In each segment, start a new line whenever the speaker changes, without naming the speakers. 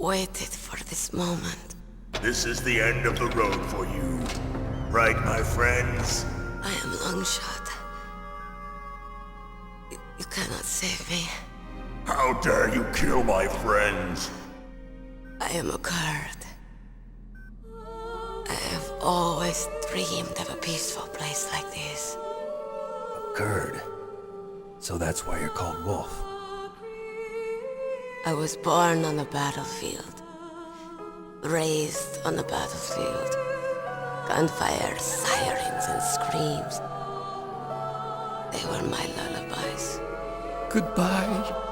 waited for this moment.
This is the end of the road for you. Right, my friends?
I am Longshot. You cannot save me.
How dare you kill my friends?
I am a Kurd. I have always dreamed of a peaceful place like this.
A Kurd. So that's why you're called Wolf.
I was born on the battlefield. Raised on the battlefield. Gunfire, sirens, and screams. They were my lullabies.
Goodbye.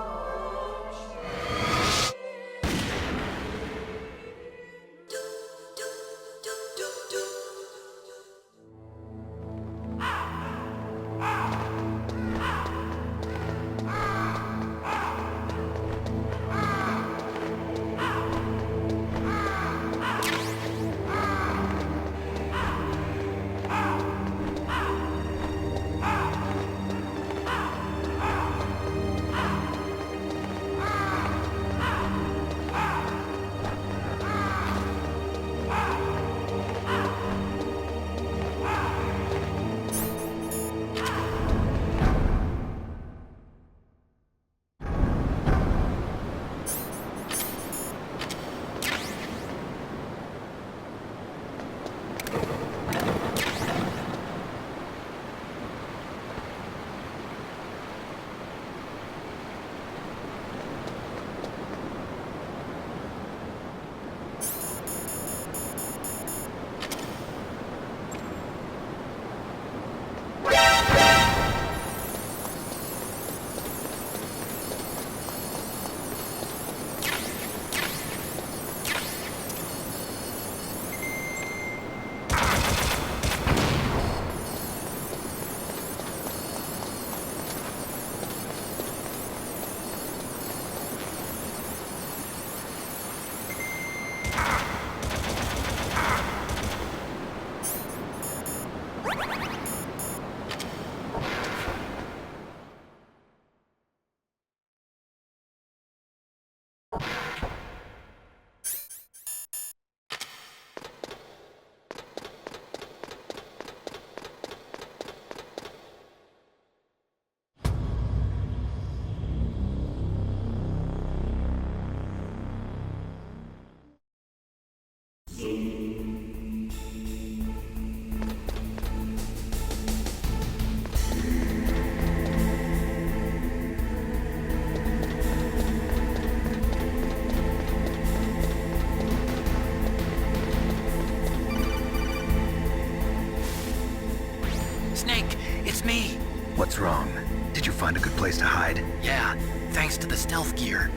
Snake, it's me.
What's wrong? Did you find a good place to hide?
Yeah, thanks to the stealth gear.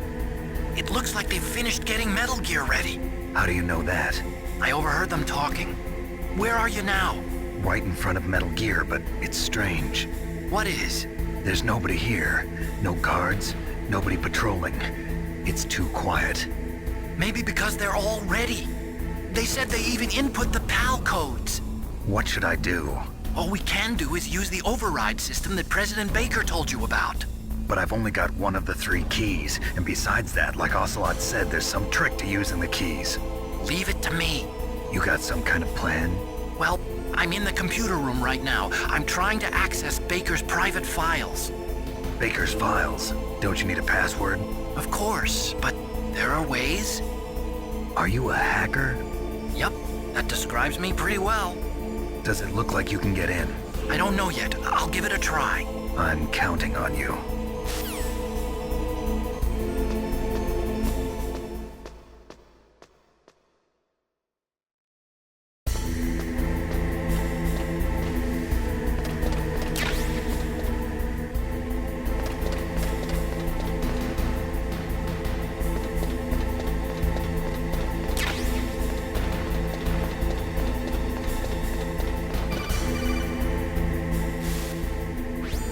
It looks like they've finished getting Metal Gear ready.
How do you know that?
I overheard them talking. Where are you now?
Right in front of Metal Gear, but it's strange.
What is?
There's nobody here. No guards, nobody patrolling. It's too quiet.
Maybe because they're all ready. They said they even input the PAL codes.
What should I do?
All we can do is use the override system that President Baker told you about.
But I've only got one of the 3 keys, and besides that, like Ocelot said, there's some trick to using the keys.
Leave it to me.
You got some kind of plan?
Well, I'm in the computer room right now. I'm trying to access Baker's private files.
Baker's files? Don't you need a password?
Of course, but there are ways.
Are you a hacker?
Yep, that describes me pretty well.
Does it look like you can get in?
I don't know yet. I'll give it a try.
I'm counting on you.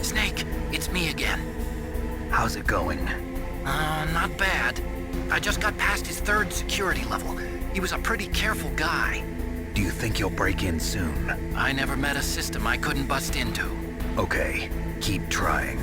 Snake, it's me again.
How's it going?
Not bad. I just got past his 3rd security level. He was a pretty careful guy.
Do you think you'll break in soon?
I never met a system I couldn't bust into.
Okay, keep trying.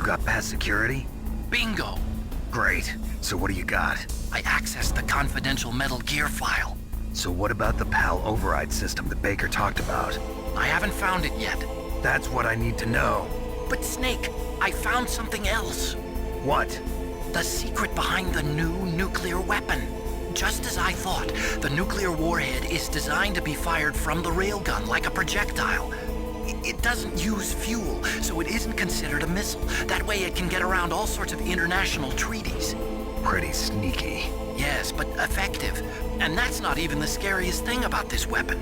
got past security?
Bingo!
Great. So what do you got?
I accessed the confidential Metal Gear file.
So what about the PAL override system that Baker talked about?
I haven't found it yet.
That's what I need to know.
But Snake, I found something else.
What?
The secret behind the new nuclear weapon. Just as I thought, the nuclear warhead is designed to be fired from the railgun like a projectile. It doesn't use fuel, so it isn't considered a missile. That way it can get around all sorts of international treaties.
Pretty sneaky.
Yes, but effective. And that's not even the scariest thing about this weapon.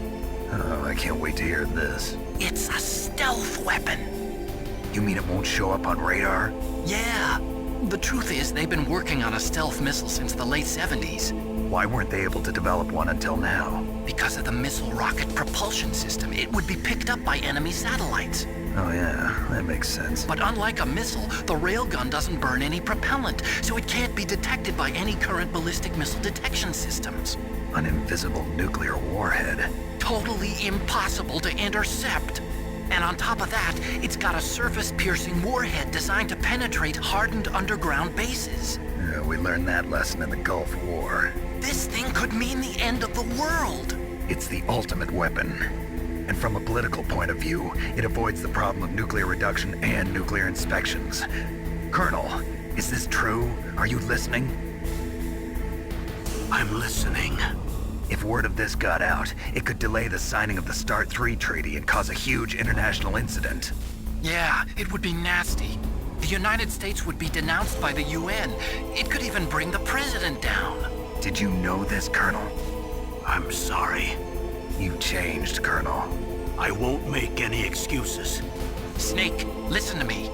Oh, I can't wait to hear this.
It's a stealth weapon.
You mean it won't show up on radar?
Yeah. The truth is, they've been working on a stealth missile since the late 70s.
Why weren't they able to develop one until now?
Because of the missile rocket propulsion system, it would be picked up by enemy satellites.
Oh yeah, that makes sense.
But unlike a missile, the railgun doesn't burn any propellant, so it can't be detected by any current ballistic missile detection systems.
An invisible nuclear warhead.
Totally impossible to intercept. And on top of that, it's got a surface-piercing warhead designed to penetrate hardened underground bases.
Yeah, we learned that lesson in the Gulf War.
This thing could mean the end of the world.
It's the ultimate weapon. And from a political point of view, it avoids the problem of nuclear reduction and nuclear inspections. Colonel, is this true? Are you listening?
I'm listening.
If word of this got out, it could delay the signing of the START III treaty and cause a huge international incident.
Yeah, it would be nasty. The United States would be denounced by the UN. It could even bring the president down.
Did you know this, Colonel?
I'm sorry.
You changed, Colonel.
I won't make any excuses.
Snake, listen to me.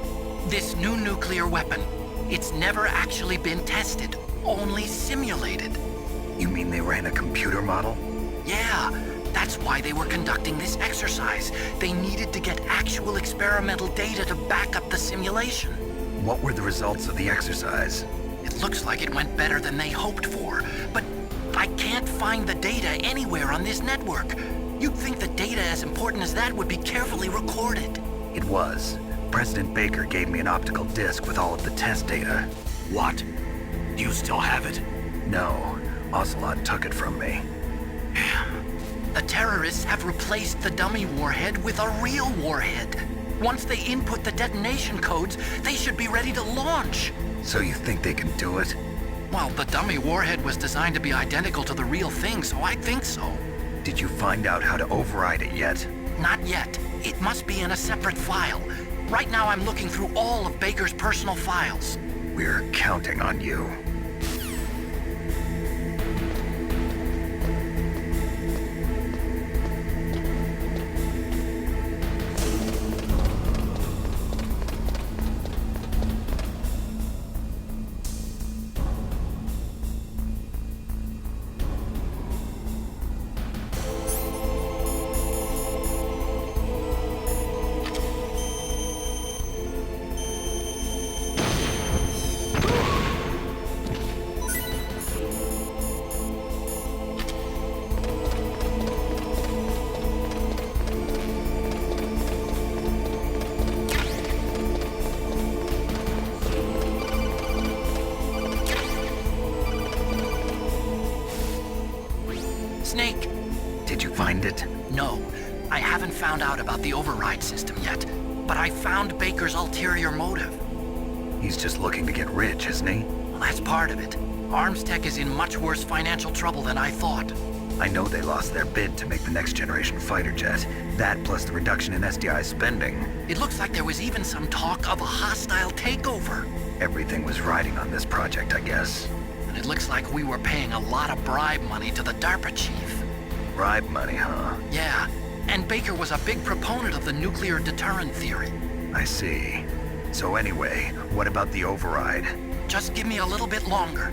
This new nuclear weapon, it's never actually been tested, only simulated.
You mean they ran a computer model?
Yeah, that's why they were conducting this exercise. They needed to get actual experimental data to back up the simulation.
What were the results of the exercise?
It looks like it went better than they hoped for, but I can't find the data anywhere on this network. You'd think the data as important as that would be carefully recorded.
It was. President Baker gave me an optical disc with all of the test data.
What? Do you still have it?
No, Ocelot took it from me.
The terrorists have replaced the dummy warhead with a real warhead. Once they input the detonation codes, they should be ready to launch.
So you think they can do it?
Well, the dummy warhead was designed to be identical to the real thing, so I think so.
Did you find out how to override it yet?
Not yet. It must be in a separate file. Right now I'm looking through all of Baker's personal files.
We're counting on you.
Snake!
Did you find it?
No, I haven't found out about the override system yet, but I found Baker's ulterior motive.
He's just looking to get rich, isn't he?
Well, that's part of it. Armstech is in much worse financial trouble than I thought.
I know they lost their bid to make the next generation fighter jet. That plus the reduction in SDI spending.
It looks like there was even some talk of a hostile takeover.
Everything was riding on this project, I guess.
And it looks like we were paying a lot of bribe money to the DARPA chief.
Bribe money, huh?
Yeah, and Baker was a big proponent of the nuclear deterrent theory.
I see. So anyway, what about the override?
Just give me a little bit longer.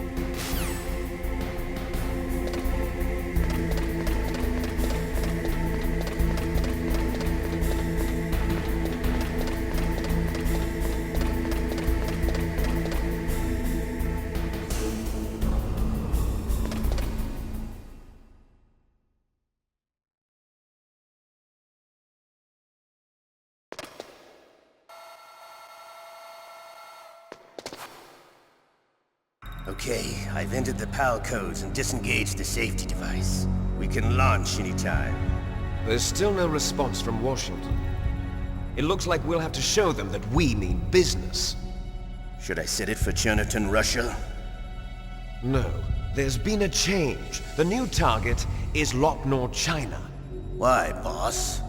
Okay, I've entered the PAL codes and disengaged the safety device. We can launch anytime.
There's still no response from Washington. It looks like we'll have to show them that we mean business.
Should I set it for Cherniton, Russia?
No, there's been a change. The new target is Locknor, China.
Why, boss?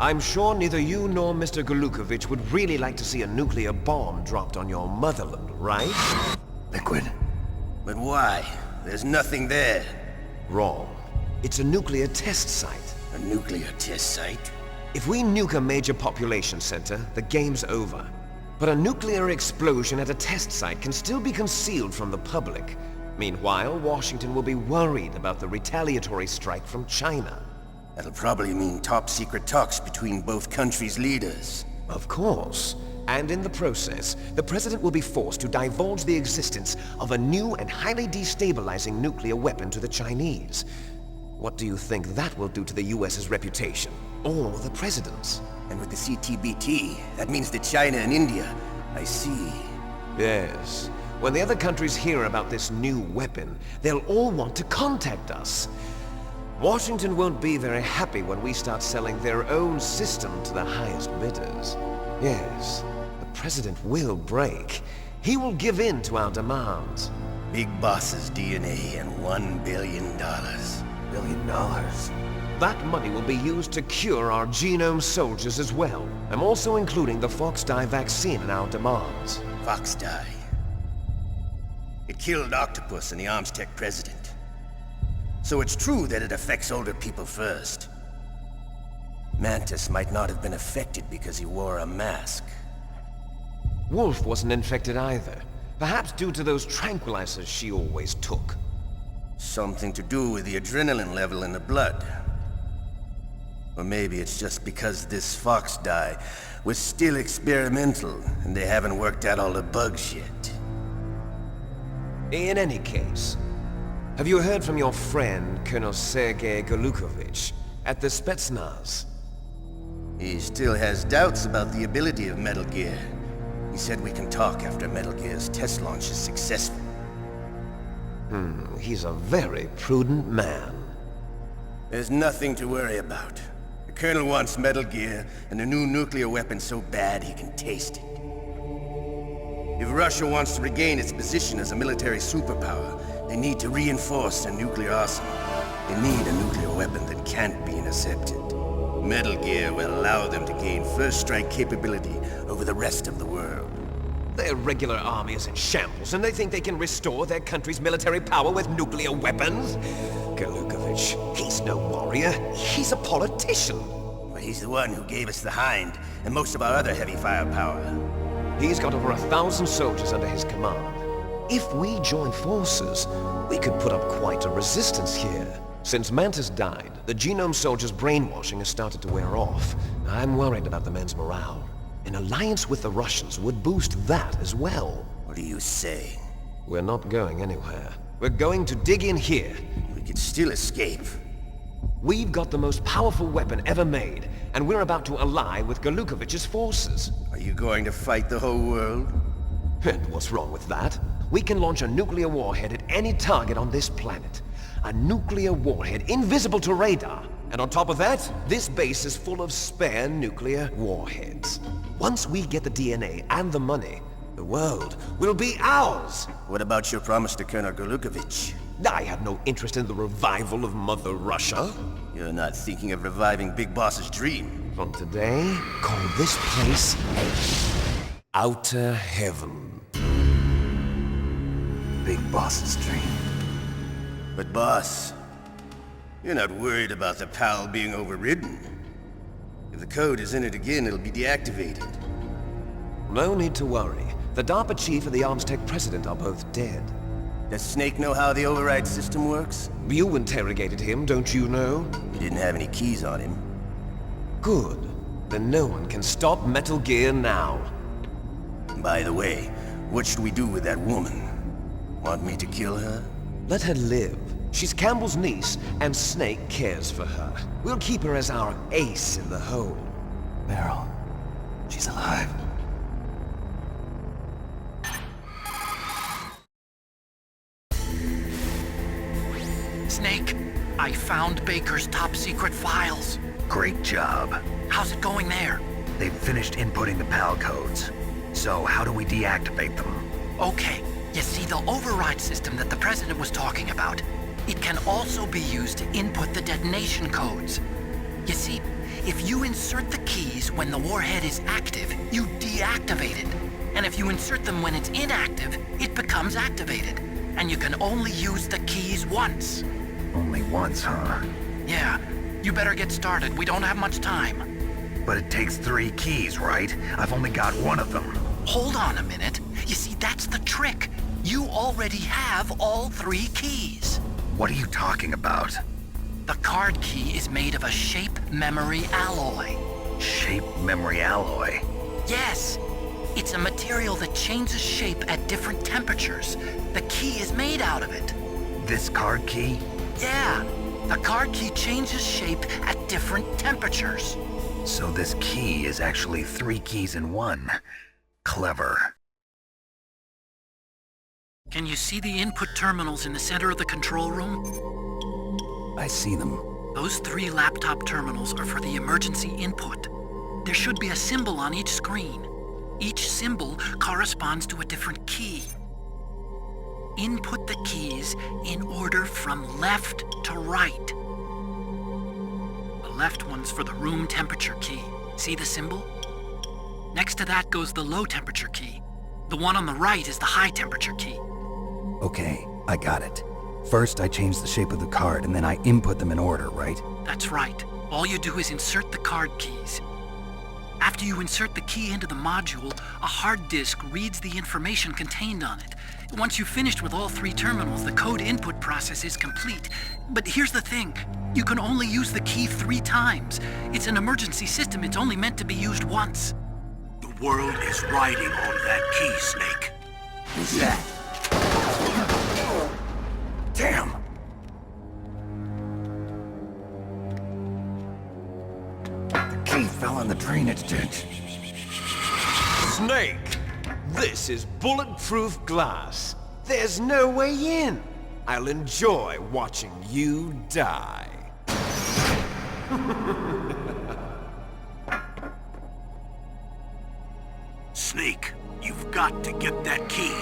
I'm sure neither you nor Mr. Golukovich would really like to see a nuclear bomb dropped on your motherland, right?
Liquid.
But why? There's nothing there.
Wrong. It's a nuclear test site.
A nuclear test site?
If we nuke a major population center, the game's over. But a nuclear explosion at a test site can still be concealed from the public. Meanwhile, Washington will be worried about the retaliatory strike from China.
That'll probably mean top-secret talks between both countries' leaders.
Of course. And in the process, the President will be forced to divulge the existence of a new and highly destabilizing nuclear weapon to the Chinese. What do you think that will do to the US's reputation? Or the President's?
And with the CTBT, that means that China and India. I see.
Yes. When the other countries hear about this new weapon, they'll all want to contact us. Washington won't be very happy when we start selling their own system to the highest bidders. Yes, the President will break. He will give in to our demands.
Big Boss's DNA and $1 billion.
$1 billion.
That money will be used to cure our genome soldiers as well. I'm also including the Fox-Die vaccine in our demands.
Fox-Die. It killed Octopus and the Armstech president. So it's true that it affects older people first. Mantis might not have been affected because he wore a mask.
Wolf wasn't infected either. Perhaps due to those tranquilizers she always took.
Something to do with the adrenaline level in the blood. Or maybe it's just because this Fox-Die was still experimental and they haven't worked out all the bugs yet.
In any case, have you heard from your friend, Colonel Sergei Golukovich, at the Spetsnaz?
He still has doubts about the ability of Metal Gear. He said we can talk after Metal Gear's test launch is successful.
He's a very prudent man.
There's nothing to worry about. The Colonel wants Metal Gear and a new nuclear weapon so bad he can taste it. If Russia wants to regain its position as a military superpower, they need to reinforce their nuclear arsenal. They need a nuclear weapon that can't be intercepted. Metal Gear will allow them to gain first strike capability over the rest of the world.
Their regular army is in shambles, and they think they can restore their country's military power with nuclear weapons? Golukovich, he's no warrior. He's a politician.
But he's the one who gave us the Hind and most of our other heavy firepower.
He's got over 1,000 soldiers under his command. If we join forces, we could put up quite a resistance here. Since Mantis died, the genome soldiers' brainwashing has started to wear off. I'm worried about the men's morale. An alliance with the Russians would boost that as well.
What do you say?
We're not going anywhere. We're going to dig in here.
We could still escape.
We've got the most powerful weapon ever made, and we're about to ally with Golukovich's forces.
Are you going to fight the whole world?
And what's wrong with that? We can launch a nuclear warhead at any target on this planet. A nuclear warhead invisible to radar. And on top of that, this base is full of spare nuclear warheads. Once we get the DNA and the money, the world will be ours!
What about your promise to Colonel Golukovich?
I have no interest in the revival of Mother Russia.
You're not thinking of reviving Big Boss's dream.
From today, call this place Outer Heaven.
Big Boss's dream.
But boss, you're not worried about the PAL being overridden. If the code is in it again, it'll be deactivated.
No need to worry. The DARPA chief and the Armstech president are both dead.
Does Snake know how the override system works?
You interrogated him, don't you know?
He didn't have any keys on him.
Good. Then no one can stop Metal Gear now.
By the way, what should we do with that woman? Want me to kill her?
Let her live. She's Campbell's niece, and Snake cares for her. We'll keep her as our ace in the hole.
Meryl, she's alive.
Snake, I found Baker's top-secret files.
Great job.
How's it going there?
They've finished inputting the PAL codes. So how do we deactivate them?
Okay, you see the override system that the President was talking about? It can also be used to input the detonation codes. You see, if you insert the keys when the warhead is active, you deactivate it. And if you insert them when it's inactive, it becomes activated. And you can only use the keys once.
Only once, huh?
Yeah, you better get started. We don't have much time.
But it takes 3 keys, right? I've only got 1 of them.
Hold on a minute. You see, that's the trick. You already have all 3 keys.
What are you talking about?
The card key is made of a shape memory alloy.
Shape memory alloy?
Yes. It's a material that changes shape at different temperatures. The key is made out of it.
This card key?
Yeah. The card key changes shape at different temperatures.
So this key is actually 3 keys in 1. Clever.
Can you see the input terminals in the center of the control room?
I see them.
Those 3 laptop terminals are for the emergency input. There should be a symbol on each screen. Each symbol corresponds to a different key. Input the keys in order from left to right. The left one's for the room temperature key. See the symbol? Next to that goes the low temperature key. The one on the right is the high temperature key.
Okay, I got it. First, I change the shape of the card, and then I input them in order, right?
That's right. All you do is insert the card keys. After you insert the key into the module, a hard disk reads the information contained on it. Once you've finished with all 3 terminals, the code input process is complete. But here's the thing. You can only use the key 3 times. It's an emergency system. It's only meant to be used once.
The world is riding on that key, Snake.
Who's that? Damn! The key fell in the drainage ditch.
Snake! This is bulletproof glass. There's no way in. I'll enjoy watching you die.
Snake, you've got to get that key.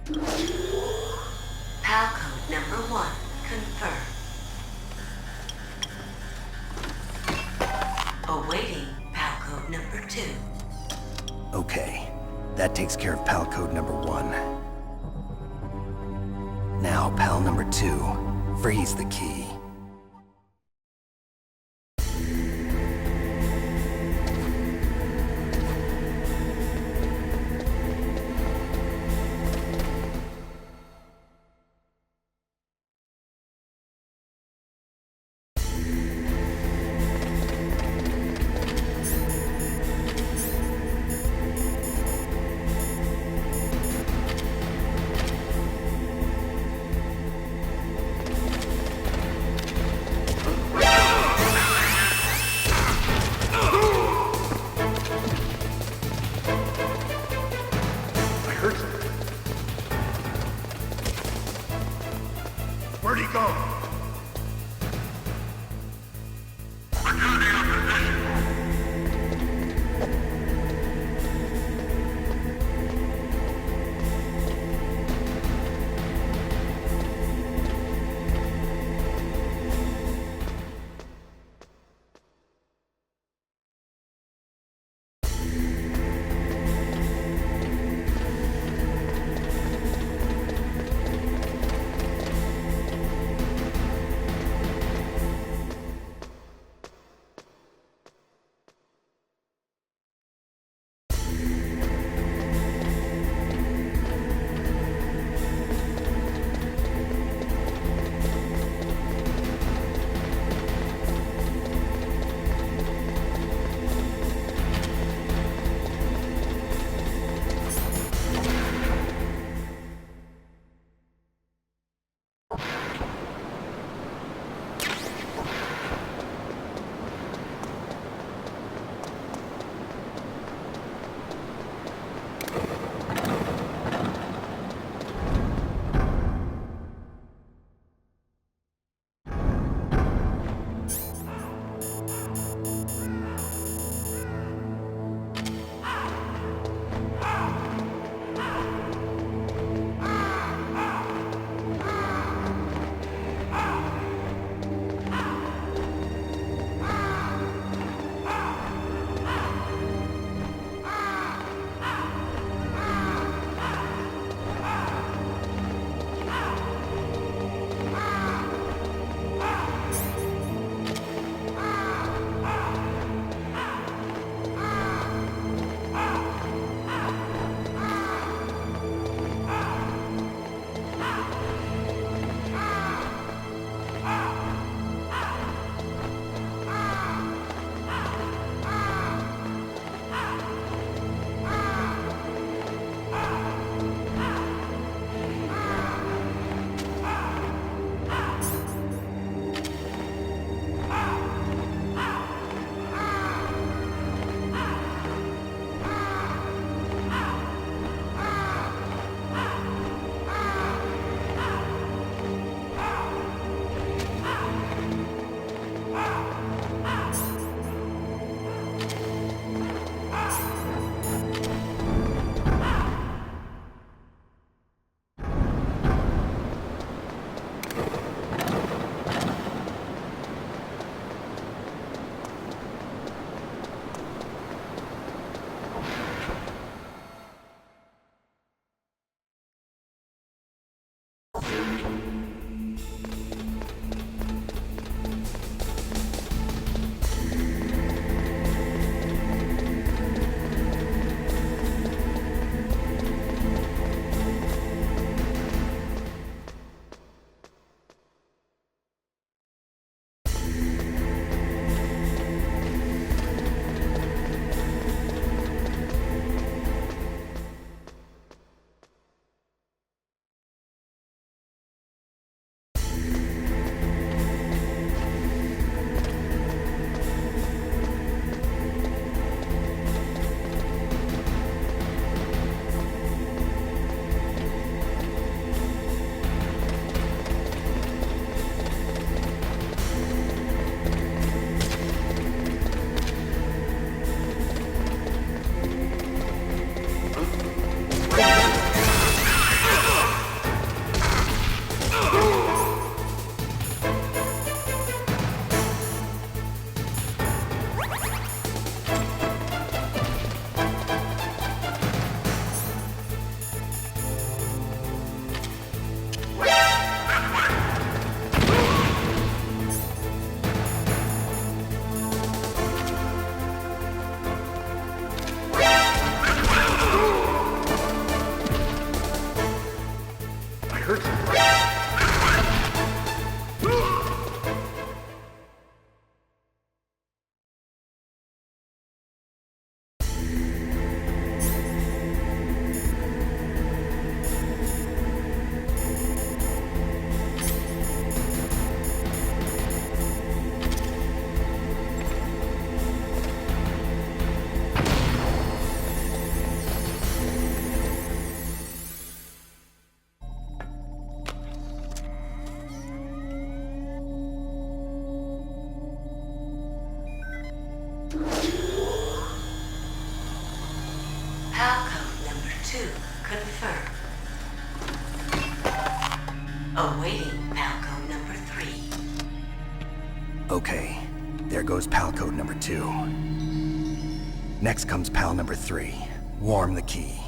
PAL code number 1 confirmed. Awaiting PAL code number 2.
Okay, that takes care of PAL code number 1. Now, PAL number 2, freeze the key.
Where'd he go?
2 confirmed. Awaiting Palco number 3.
Okay, there goes pal code number 2. Next comes pal number 3. Warm the key.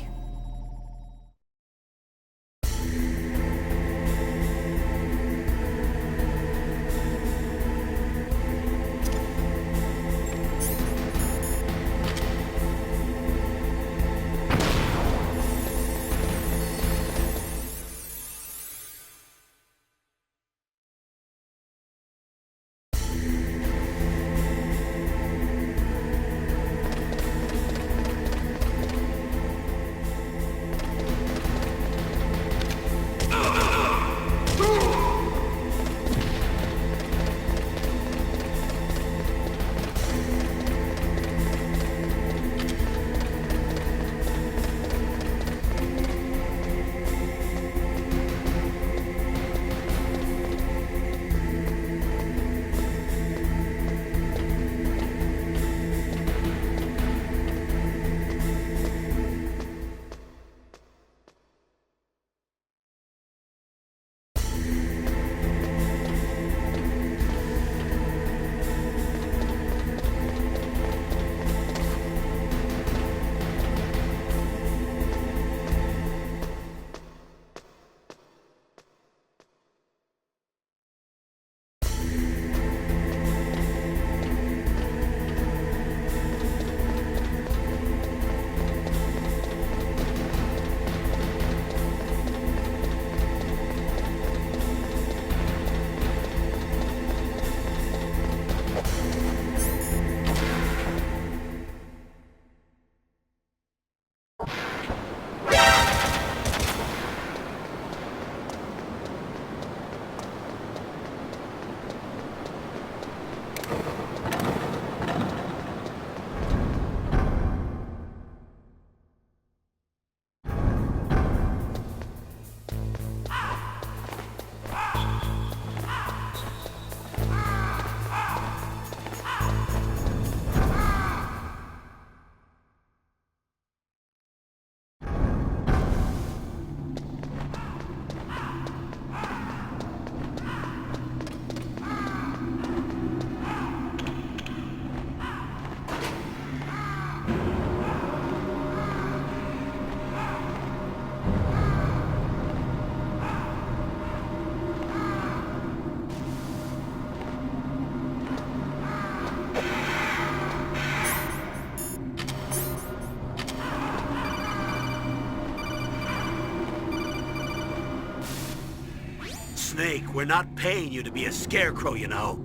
Snake, we're not paying you to be a scarecrow, you know.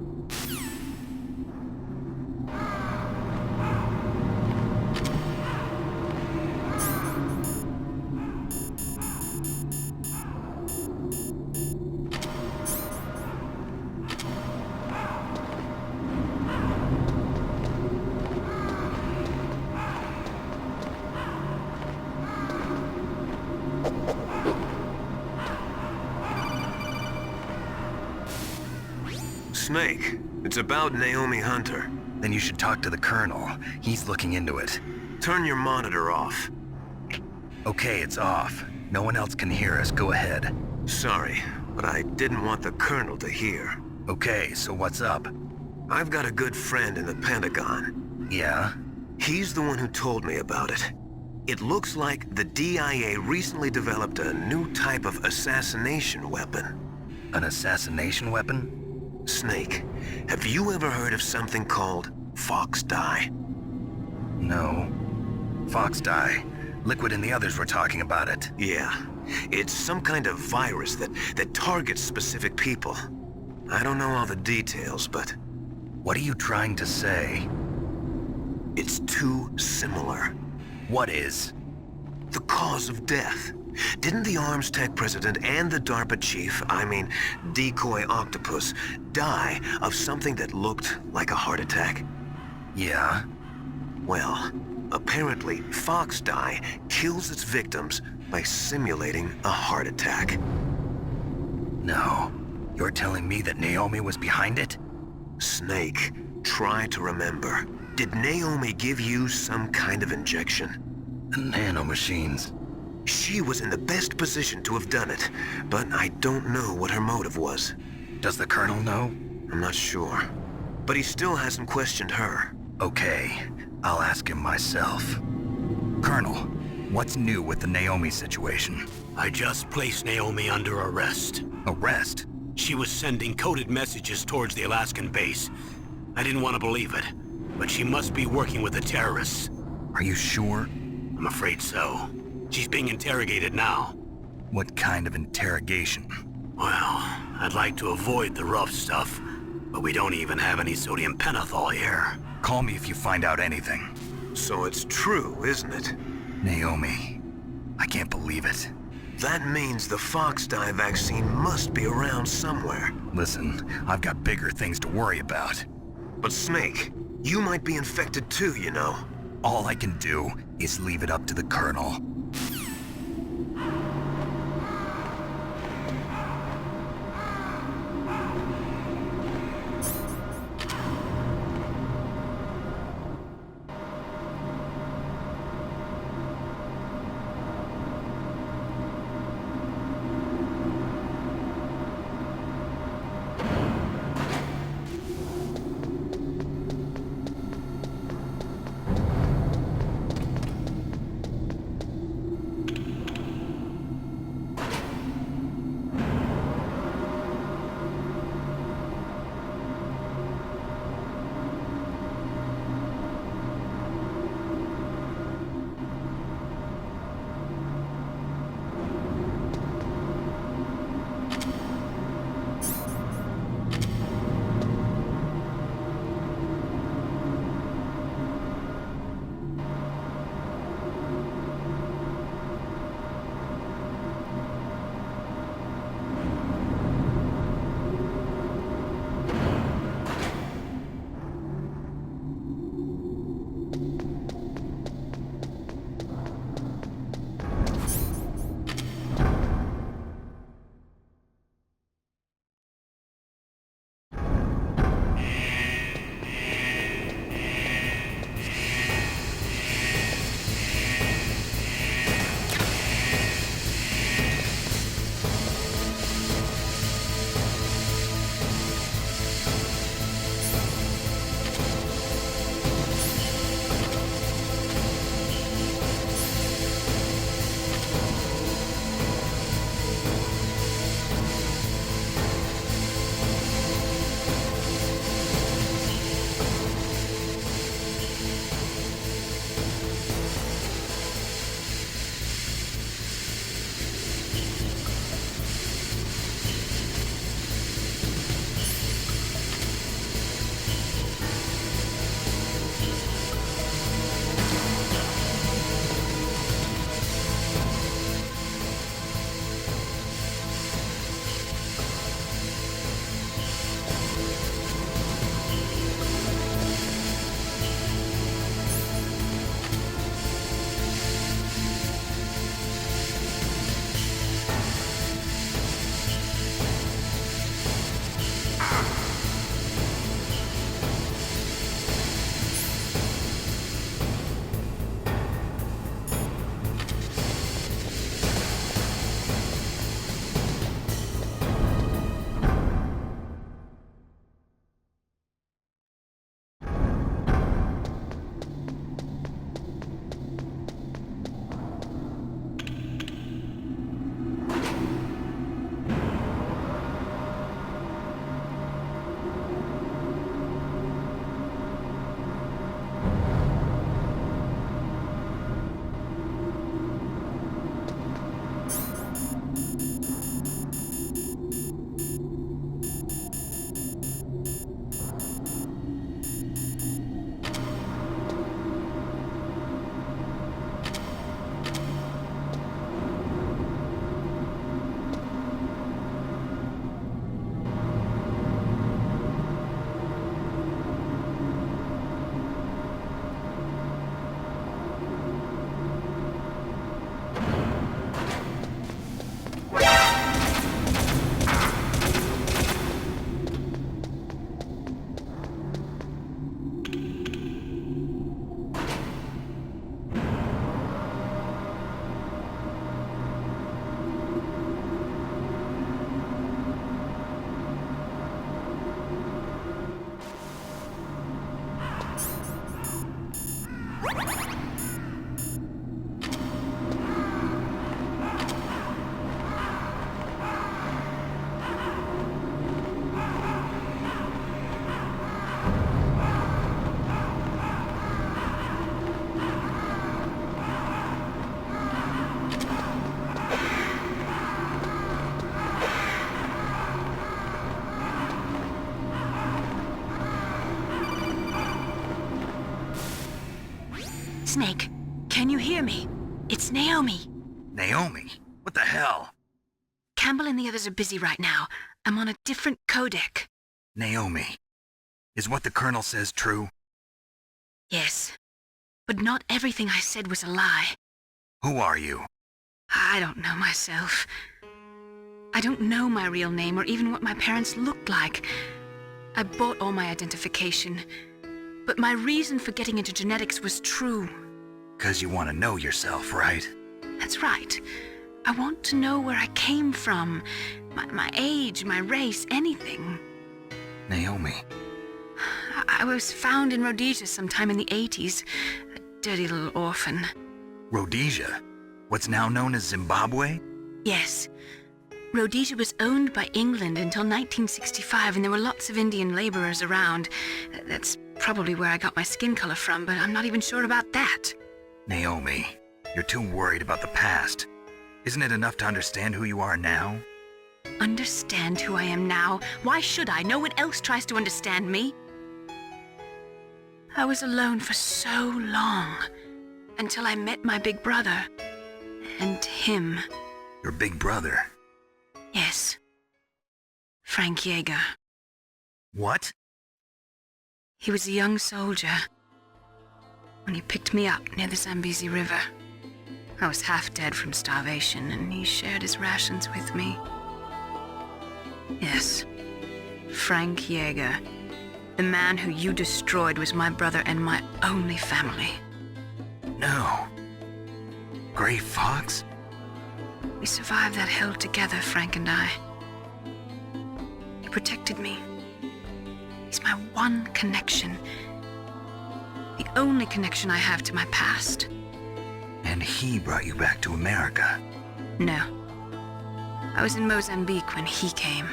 Snake, it's about Naomi Hunter.
Then you should talk to the Colonel. He's looking into it.
Turn your monitor off.
Okay, it's off. No one else can hear us. Go ahead.
Sorry, but I didn't want the Colonel to hear.
Okay, so what's up?
I've got a good friend in the Pentagon.
Yeah?
He's the one who told me about it. It looks like the DIA recently developed a new type of assassination weapon.
An assassination weapon?
Snake, have you ever heard of something called Fox Dye?
No. Fox Dye. Liquid and the others were talking about it.
Yeah. It's some kind of virus that targets specific people. I don't know all the details, but...
What are you trying to say?
It's too similar.
What is?
The cause of death. Didn't the Arms Tech president and the DARPA chief, Decoy Octopus, die of something that looked like a heart attack?
Yeah?
Well, apparently Fox Dye kills its victims by simulating a heart attack.
No. You're telling me that Naomi was behind it?
Snake, try to remember. Did Naomi give you some kind of injection?
The nanomachines.
She was in the best position to have done it, but I don't know what her motive was.
Does the Colonel know?
I'm not sure. But he still hasn't questioned her.
Okay, I'll ask him myself. Colonel, what's new with the Naomi situation?
I just placed Naomi under arrest.
Arrest?
She was sending coded messages towards the Alaskan base. I didn't want to believe it, but she must be working with the terrorists.
Are you sure?
I'm afraid so. She's being interrogated now.
What kind of interrogation?
Well, I'd like to avoid the rough stuff, but we don't even have any sodium pentothal here.
Call me if you find out anything.
So it's true, isn't it?
Naomi, I can't believe it.
That means the Fox dye vaccine must be around somewhere.
Listen, I've got bigger things to worry about.
But Snake, you might be infected too, you know.
All I can do is leave it up to the Colonel.
Snake, can you hear me? It's Naomi.
Naomi? What the hell?
Campbell and the others are busy right now. I'm on a different codec.
Naomi, is what the Colonel says true?
Yes, but not everything I said was a lie.
Who are you?
I don't know myself. I don't know my real name or even what my parents looked like. I bought all my identification, but my reason for getting into genetics was true.
'Cause you want to know yourself, right?
That's right. I want to know where I came from, my age, my race, anything.
Naomi.
I was found in Rhodesia sometime in the 80s, a dirty little orphan.
Rhodesia? What's now known as Zimbabwe?
Yes. Rhodesia was owned by England until 1965, and there were lots of Indian laborers around. That's probably where I got my skin color from, but I'm not even sure about that.
Naomi, you're too worried about the past. Isn't it enough to understand who you are now?
Understand who I am now? Why should I? No one else tries to understand me. I was alone for so long, until I met my big brother. And him.
Your big brother?
Yes. Frank Yeager.
What?
He was a young soldier when he picked me up near the Zambezi River. I was half dead from starvation, and he shared his rations with me. Yes, Frank Yeager. The man who you destroyed was my brother and my only family.
No. Gray Fox?
We survived that hell together, Frank and I. He protected me. He's my one connection. The only connection I have to my past.
And he brought you back to America?
No. I was in Mozambique when he came.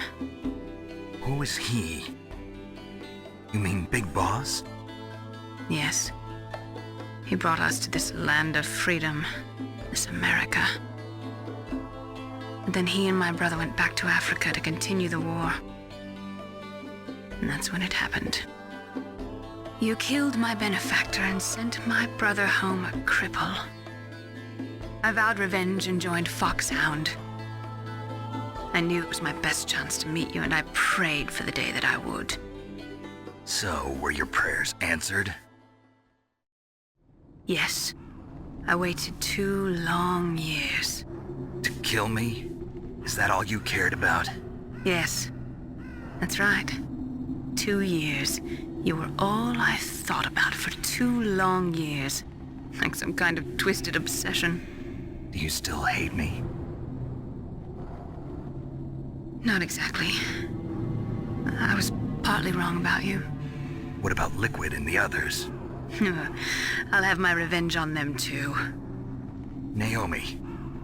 Who is he? You mean Big Boss?
Yes. He brought us to this land of freedom, this America. And then he and my brother went back to Africa to continue the war. And that's when it happened. You killed my benefactor and sent my brother home a cripple. I vowed revenge and joined Foxhound. I knew it was my best chance to meet you, and I prayed for the day that I would.
So, were your prayers answered?
Yes. I waited 2 long years.
To kill me? Is that all you cared about?
Yes. That's right. 2 years. You were all I thought about for 2 long years. Like some kind of twisted obsession.
Do you still hate me?
Not exactly. I was partly wrong about you.
What about Liquid and the others?
I'll have my revenge on them too.
Naomi,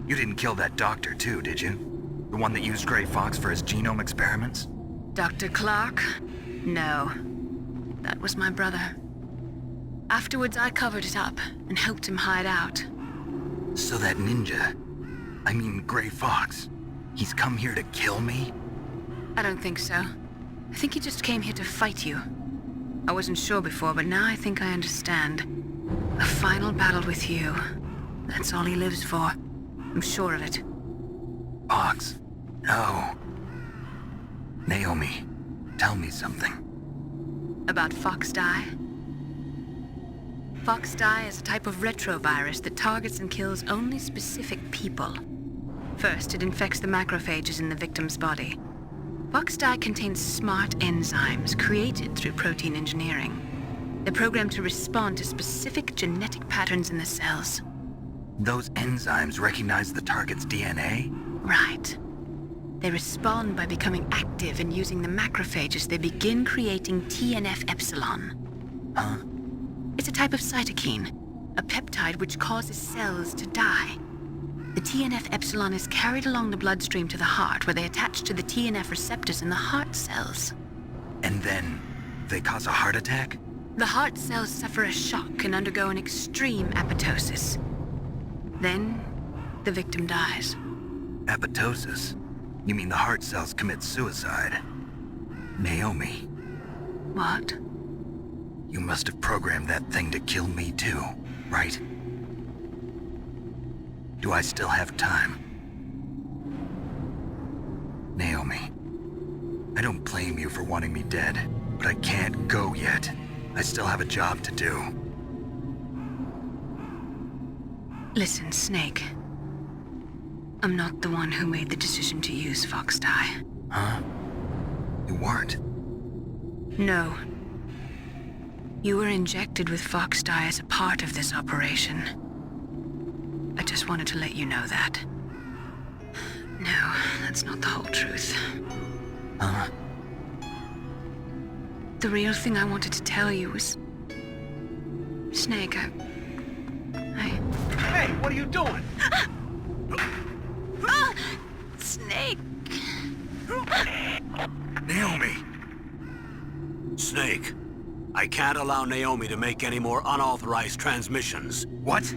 you didn't kill that doctor too, did you? The one that used Gray Fox for his genome experiments?
Dr. Clark? No. That was my brother. Afterwards, I covered it up and helped him hide out.
So that ninja, I mean Gray Fox, he's come here to kill me?
I don't think so. I think he just came here to fight you. I wasn't sure before, but now I think I understand. A final battle with you. That's all he lives for. I'm sure of it.
Fox? No. Naomi, tell me something.
About Fox-Die? Fox-Die is a type of retrovirus that targets and kills only specific people. First, it infects the macrophages in the victim's body. Fox-Die contains smart enzymes created through protein engineering. They're programmed to respond to specific genetic patterns in the cells.
Those enzymes recognize the target's DNA?
Right. They respond by becoming active and using the macrophages. They begin creating TNF-epsilon.
Huh?
It's a type of cytokine, a peptide which causes cells to die. The TNF-epsilon is carried along the bloodstream to the heart, where they attach to the TNF receptors in the heart cells.
And then they cause a heart attack?
The heart cells suffer a shock and undergo an extreme apoptosis. Then, the victim dies.
Apoptosis? You mean the heart cells commit suicide? Naomi.
What?
You must have programmed that thing to kill me too.
right? Do I still have time? Naomi, I don't blame you for wanting me dead, but I can't go yet. I still have a job to do.
Listen, Snake. I'm not the one who made the decision to use Fox-Die.
Huh? You weren't?
No. You were injected with Fox-Die as a part of this operation. I just wanted to let you know that. No, that's not the whole truth.
Huh?
The real thing I wanted to tell you was... Snake, I...
Hey, what are you doing?
Snake!
Naomi!
Snake, I can't allow Naomi to make any more unauthorized transmissions.
What?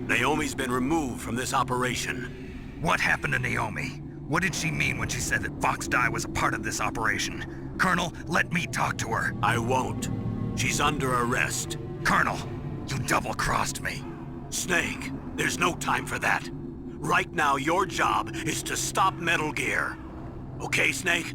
Naomi's been removed from this operation.
What happened to Naomi? What did she mean when she said that Fox-Die was a part of this operation? Colonel, let me talk to her.
I won't. She's under arrest.
Colonel, you double-crossed me.
Snake, there's no time for that. Right now, your job is to stop Metal Gear. Okay, Snake?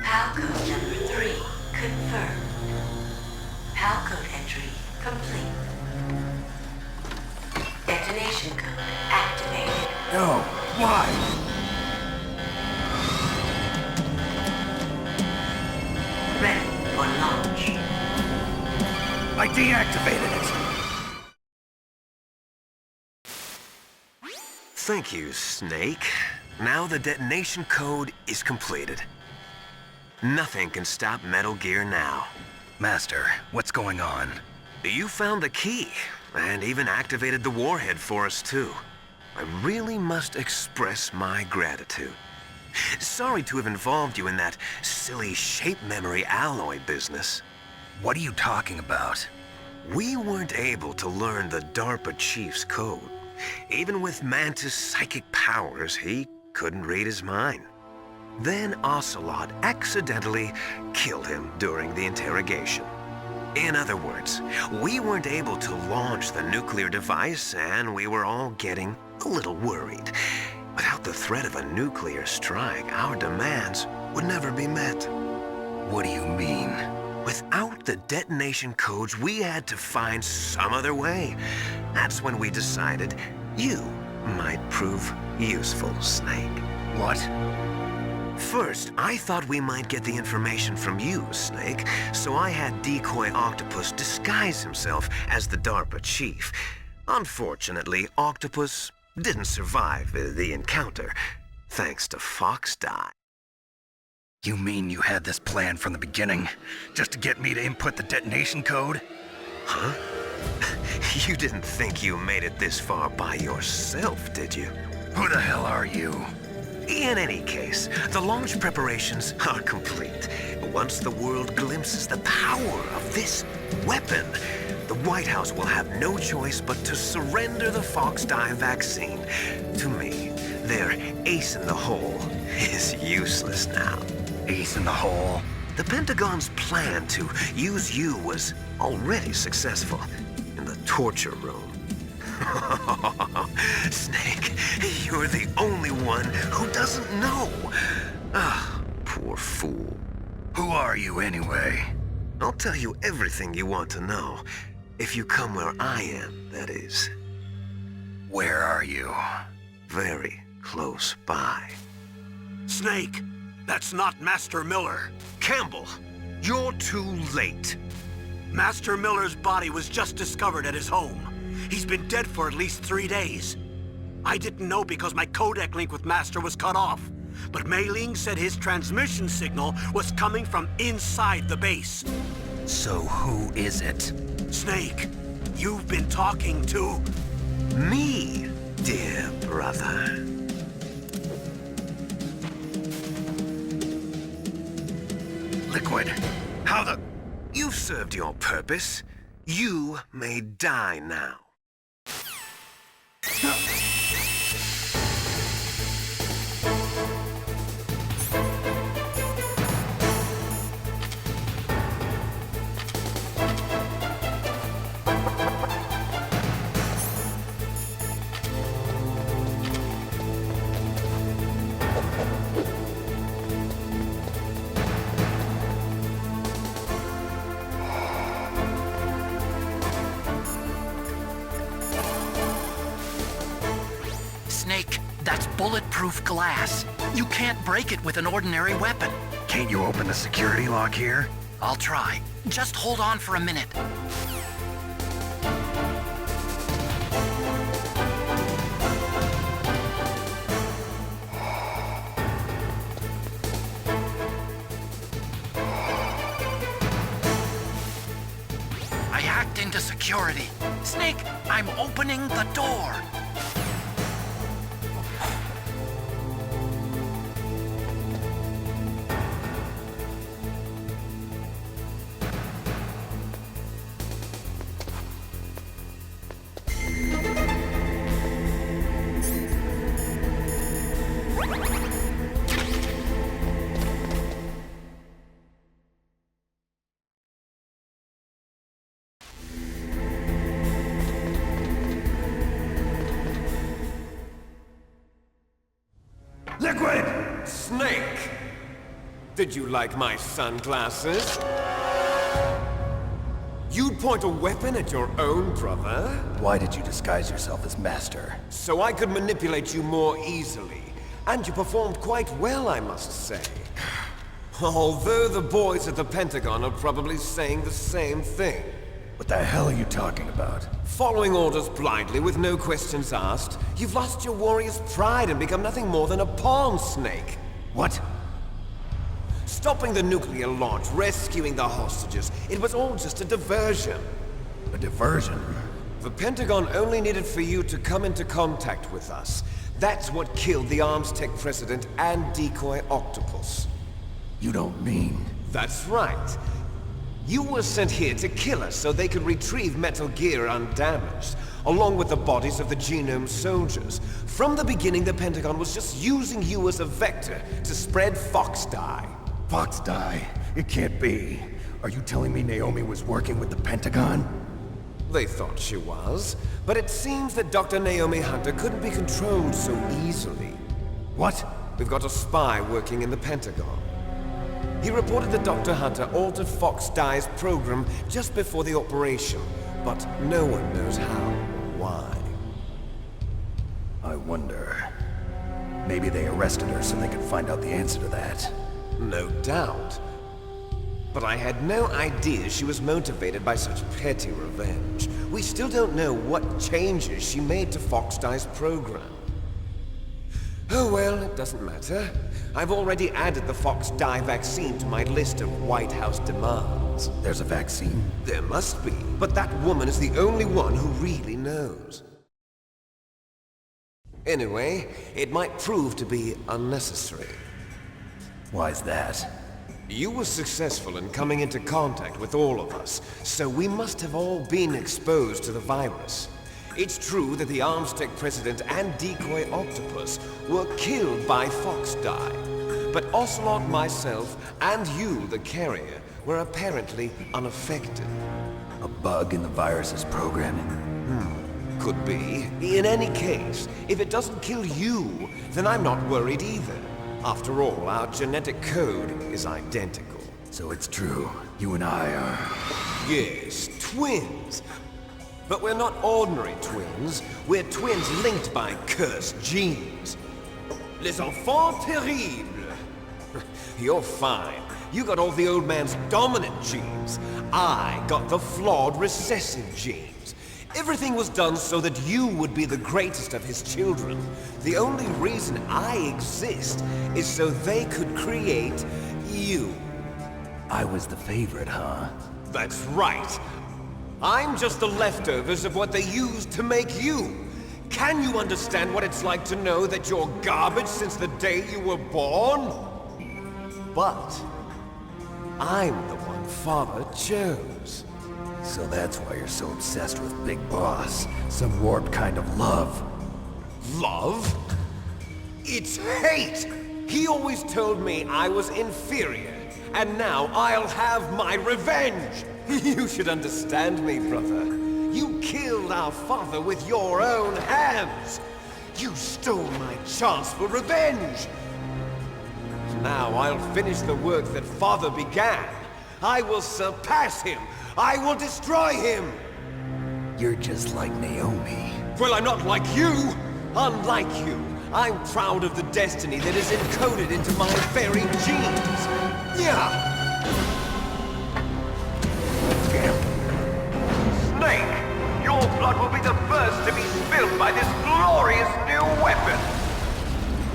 Palcode number 3 confirmed. Palcode entry complete. Detonation code activated.
No, why?
Ready for launch.
I deactivated it.
Thank you, Snake. Now the detonation code is completed. Nothing can stop Metal Gear now.
Master, what's going on?
You found the key, and even activated the warhead for us, too. I really must express my gratitude. Sorry to have involved you in that silly shape memory alloy business.
What are you talking about?
We weren't able to learn the DARPA chief's code. Even with Mantis' psychic powers, he couldn't read his mind. Then Ocelot accidentally killed him during the interrogation. In other words, we weren't able to launch the nuclear device, and we were all getting a little worried. Without the threat of a nuclear strike, our demands would never be met.
What do you mean?
Without the detonation codes, we had to find some other way. That's when we decided you might prove useful, Snake.
What?
First, I thought we might get the information from you, Snake, so I had Decoy Octopus disguise himself as the DARPA chief. Unfortunately, Octopus didn't survive the encounter, thanks to Foxdie.
You mean you had this plan from the beginning, just to get me to input the detonation code?
Huh? You didn't think you made it this far by yourself, did you?
Who the hell are you?
In any case, the launch preparations are complete. Once the world glimpses the power of this weapon, the White House will have no choice but to surrender the Foxdie vaccine. To me, their ace in the hole is useless now.
Ace in the hole?
The Pentagon's plan to use you was already successful in the torture room. Snake, you're the only one who doesn't know. Ah, poor fool.
Who are you anyway?
I'll tell you everything you want to know. If you come where I am, that is.
Where are you?
Very close by.
Snake, that's not Master Miller.
Campbell, you're too late.
Master Miller's body was just discovered at his home. He's been dead for at least 3 days. I didn't know because my codec link with Master was cut off. But Mei Ling said his transmission signal was coming from inside the base.
So who is it?
Snake, you've been talking to...
Me, dear brother.
Liquid, how the...
You've served your purpose. You may die now.
Snake, that's bulletproof glass. You can't break it with an ordinary weapon.
Can't you open the security lock here?
I'll try. Just hold on for a minute. I hacked into security. Snake, I'm opening the door.
Liquid!
Snake! Did you like my sunglasses? You'd point a weapon at your own brother?
Why did you disguise yourself as Master?
So I could manipulate you more easily. And you performed quite well, I must say. Although the boys at the Pentagon are probably saying the same thing.
What the hell are you talking about?
Following orders blindly with no questions asked, you've lost your warrior's pride and become nothing more than a pawn, Snake.
What?
Stopping the nuclear launch, rescuing the hostages, it was all just a diversion.
A diversion?
The Pentagon only needed for you to come into contact with us. That's what killed the ArmsTech president and Decoy Octopus.
You don't mean...
That's right. You were sent here to kill us so they could retrieve Metal Gear undamaged, along with the bodies of the Genome soldiers. From the beginning, the Pentagon was just using you as a vector to spread Fox Dye.
Fox Dye? It can't be. Are you telling me Naomi was working with the Pentagon?
They thought she was, but it seems that Dr. Naomi Hunter couldn't be controlled so easily.
What?
We've got a spy working in the Pentagon. He reported that Dr. Hunter altered Fox Dye's program just before the operation, but no one knows how or why.
I wonder... maybe they arrested her so they could find out the answer to that.
No doubt. But I had no idea she was motivated by such petty revenge. We still don't know what changes she made to Fox Dye's program. Oh well, it doesn't matter. I've already added the Fox Dye vaccine to my list of White House demands.
There's a vaccine?
There must be, but that woman is the only one who really knows. Anyway, it might prove to be unnecessary.
Why's that?
You were successful in coming into contact with all of us, so we must have all been exposed to the virus. It's true that the Armstech President and Decoy Octopus were killed by Fox Dye, but Ocelot, myself, and you, the carrier, were apparently unaffected.
A bug in the virus's programming?
Could be. In any case, if it doesn't kill you, then I'm not worried either. After all, our genetic code is identical.
So it's true. You and I are...
Yes, twins. But we're not ordinary twins. We're twins linked by cursed genes. Les enfants terribles. You're fine. You got all the old man's dominant genes. I got the flawed recessive genes. Everything was done so that you would be the greatest of his children. The only reason I exist is so they could create you.
I was the favorite, huh?
That's right. I'm just the leftovers of what they used to make you. Can you understand what it's like to know that you're garbage since the day you were born? But I'm the one Father chose.
So that's why you're so obsessed with Big Boss. Some warped kind of love.
Love? It's hate! He always told me I was inferior, and now I'll have my revenge! You should understand me, brother. You killed our father with your own hands! You stole my chance for revenge! Now I'll finish the work that Father began. I will surpass him! I will destroy him!
You're just like Naomi.
Well, I'm not like you! Unlike you, I'm proud of the destiny that is encoded into my very genes! Yeah! Snake! Your blood will be the first to be spilled by this glorious new weapon!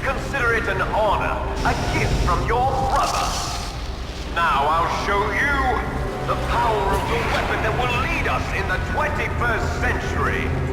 Consider it an honor, a gift from your brother! Now I'll show you the power of the weapon that will lead us in the 21st century!